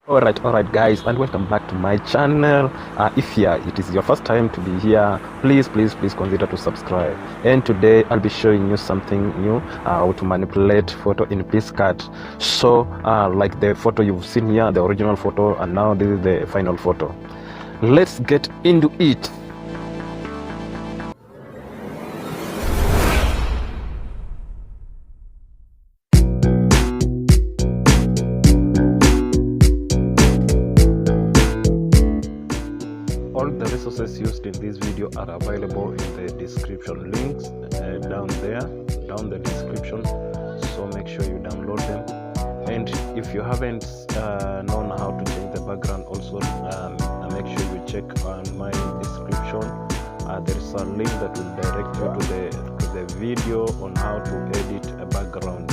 Alright guys, and welcome back to my channel. If it is your first time to be here, please consider to subscribe. And today I'll be showing you something new, how to manipulate photo in Picsart. So like the photo you've seen here, the original photo, and now this is the final photo. Let's get into it. All the resources used in this video are available in the description links down the description, so make sure you download them. And if you haven't known how to change the background also, make sure you check on my description. There is a link that will direct you to the video on how to edit a background.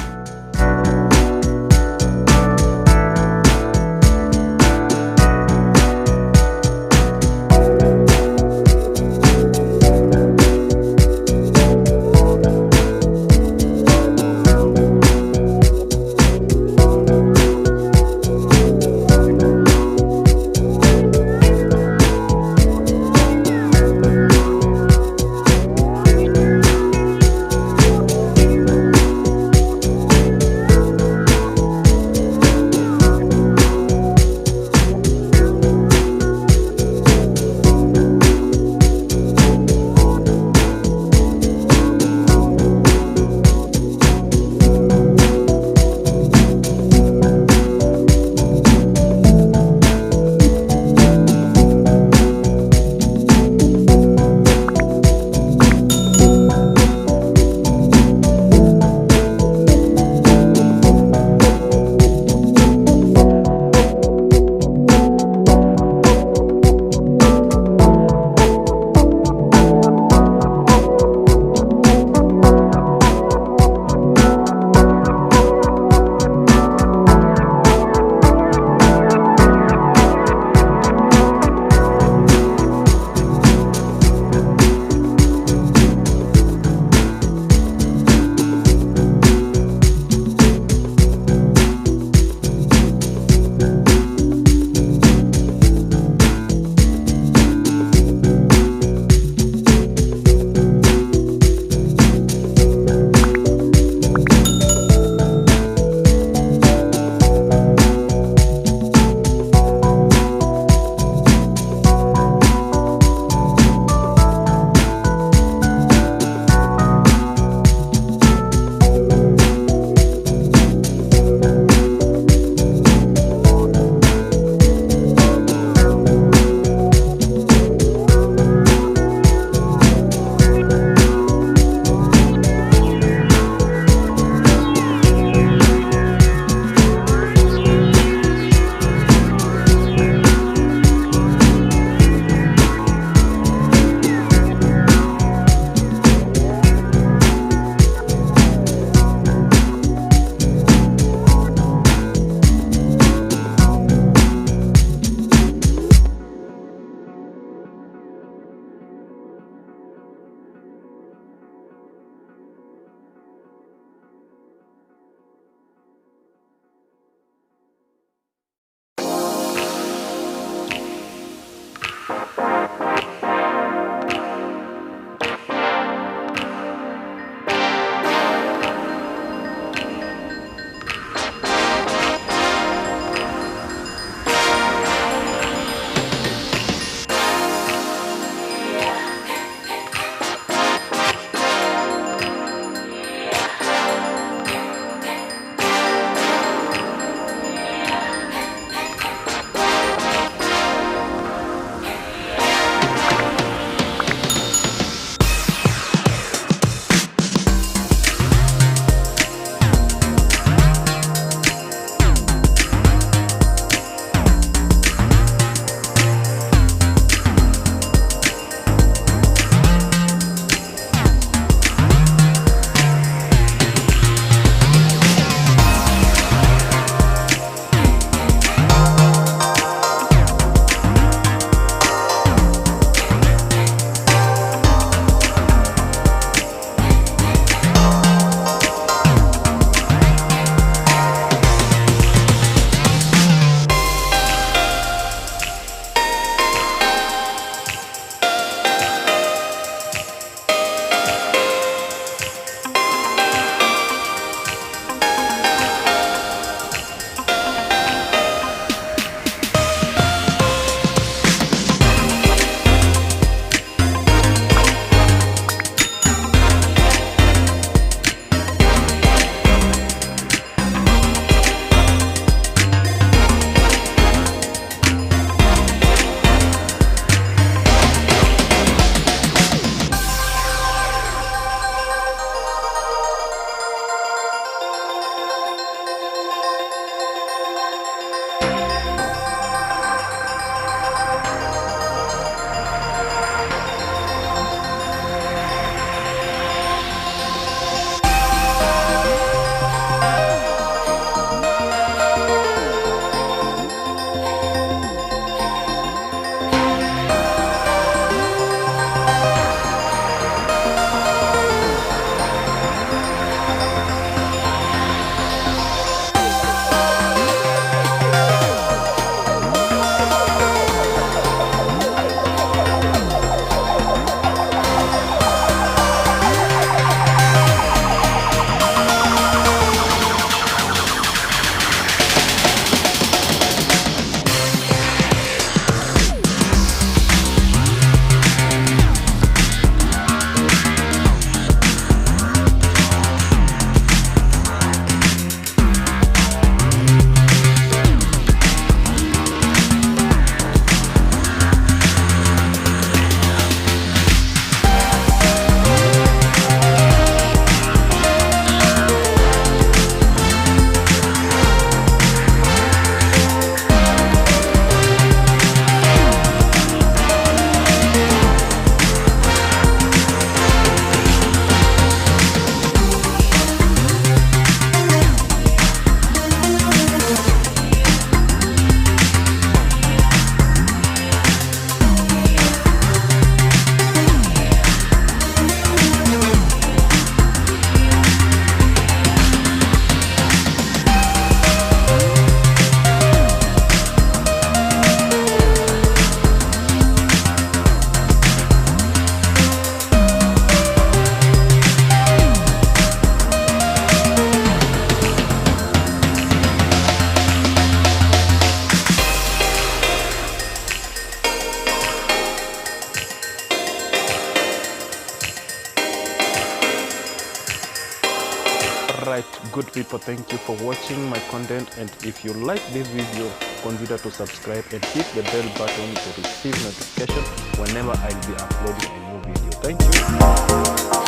good people, thank you for watching my content, and if you like this video, consider to subscribe and hit the bell button to receive notification whenever I'll be uploading a new video. Thank you.